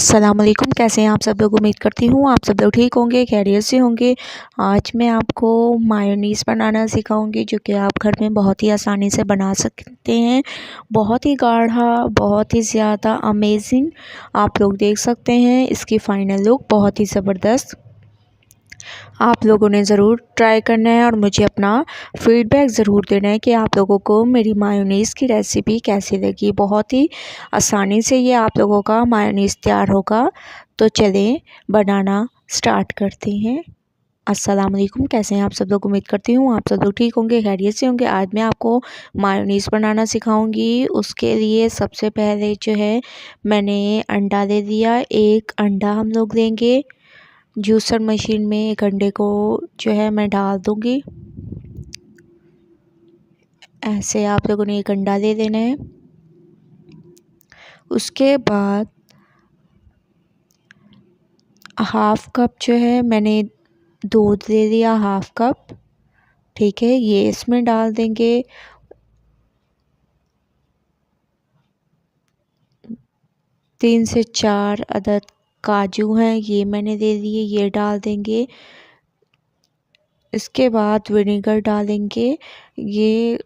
अस्सलाम वालेकुम। कैसे हैं आप सब लोग? उम्मीद करती हूँ आप सब लोग ठीक होंगे, खैरियत से होंगे। आज मैं आपको मायोनीज़ बनाना सिखाऊंगी जो कि आप घर में बहुत ही आसानी से बना सकते हैं। बहुत ही गाढ़ा, बहुत ही ज़्यादा अमेजिंग आप लोग देख सकते हैं। इसकी फ़ाइनल लुक बहुत ही ज़बरदस्त। आप लोगों ने ज़रूर ट्राई करना है और मुझे अपना फ़ीडबैक ज़रूर देना है कि आप लोगों को मेरी मायोनीज़ की रेसिपी कैसी लगी। बहुत ही आसानी से ये आप लोगों का मायोनीज़ तैयार होगा। तो चलें बनाना स्टार्ट करते हैं। अस्सलाम वालेकुम। कैसे हैं आप सब लोग? उम्मीद करती हूँ आप सब लोग ठीक होंगे, खैरियत से होंगे। आज मैं आपको मायोनीज़ बनाना सिखाऊंगी। उसके लिए सबसे पहले जो है मैंने अंडा ले लिया। एक अंडा हम लोग लेंगे। जूसर मशीन में एक अंडे को जो है मैं डाल दूंगी। ऐसे आप लोगों ने एक अंडा ले लेना है। उसके बाद हाफ कप जो है मैंने दूध ले लिया, हाफ कप। ठीक है, ये इसमें डाल देंगे। 3 से 4 अदद काजू हैं, ये मैंने ले लिए, ये डाल देंगे। इसके बाद विनेगर डालेंगे। ये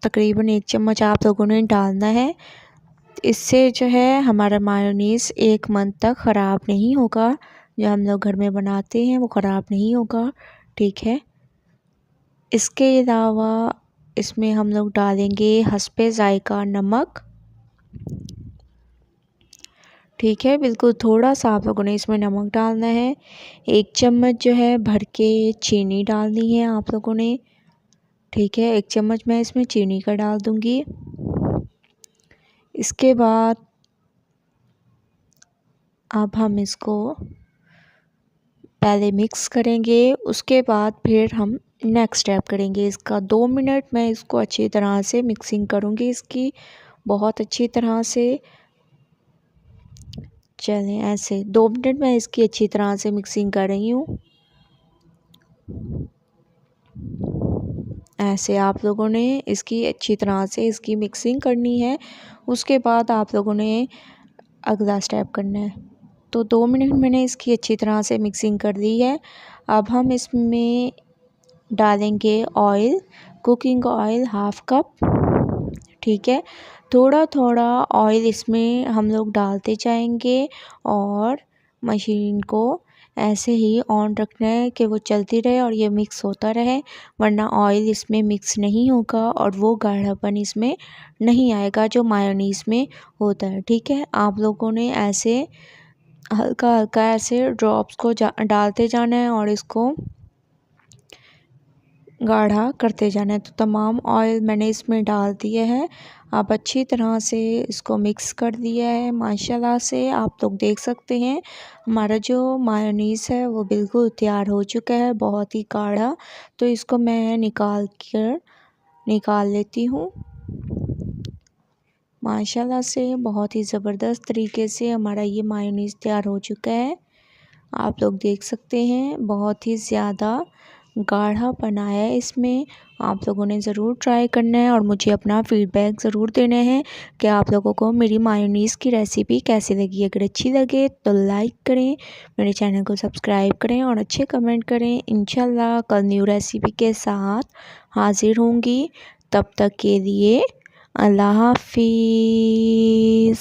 तकरीबन 1 चम्मच आप लोगों ने डालना है। इससे जो है हमारा मायोनीज़ 1 मंथ तक ख़राब नहीं होगा। जो हम लोग घर में बनाते हैं वो ख़राब नहीं होगा। ठीक है, इसके अलावा इसमें हम लोग डालेंगे हस्बे ज़ायक़ा नमक। ठीक है, बिल्कुल थोड़ा सा आप लोगों ने इसमें नमक डालना है। 1 चम्मच जो है भर के चीनी डालनी है आप लोगों ने। ठीक है, 1 चम्मच मैं इसमें चीनी का डाल दूँगी। इसके बाद अब हम इसको पहले मिक्स करेंगे। उसके बाद फिर हम नेक्स्ट स्टेप करेंगे। इसका 2 मिनट मैं इसको अच्छी तरह से मिक्सिंग करूँगी इसकी, बहुत अच्छी तरह से। चलें, ऐसे 2 मिनट मैं इसकी अच्छी तरह से मिक्सिंग कर रही हूँ। ऐसे आप लोगों ने इसकी अच्छी तरह से इसकी मिक्सिंग करनी है। उसके बाद आप लोगों ने अगला स्टेप करना है। तो 2 मिनट मैंने इसकी अच्छी तरह से मिक्सिंग कर ली है। अब हम इसमें डालेंगे oil, cooking oil half cup. ठीक है, थोड़ा थोड़ा ऑयल इसमें हम लोग डालते जाएंगे और मशीन को ऐसे ही ऑन रखना है कि वो चलती रहे और ये मिक्स होता रहे, वरना ऑयल इसमें मिक्स नहीं होगा और वो गाढ़ापन इसमें नहीं आएगा जो मायोनीज़ में होता है। ठीक है, आप लोगों ने ऐसे हल्का हल्का ऐसे ड्रॉप्स को डालते जाना है और इसको गाढ़ा करते जाना है। तो तमाम ऑयल मैंने इसमें डाल दिए हैं। अब अच्छी तरह से इसको मिक्स कर दिया है। माशाल्लाह से आप लोग देख सकते हैं हमारा जो मायोनीज़ है वो बिल्कुल तैयार हो चुका है, बहुत ही गाढ़ा। तो इसको मैं निकाल लेती हूँ। माशाल्लाह से बहुत ही ज़बरदस्त तरीके से हमारा ये मायोनीज़ तैयार हो चुका है। आप लोग देख सकते हैं बहुत ही ज़्यादा गाढ़ा बनाया है इसमें। आप लोगों ने ज़रूर ट्राई करना है और मुझे अपना फ़ीडबैक ज़रूर देना है कि आप लोगों को मेरी मायोनीज़ की रेसिपी कैसी लगी। अगर अच्छी लगे तो लाइक करें, मेरे चैनल को सब्सक्राइब करें और अच्छे कमेंट करें। इंशाल्लाह कल न्यू रेसिपी के साथ हाज़िर होंगी। तब तक के लिए अल्लाह हाफ़िज़।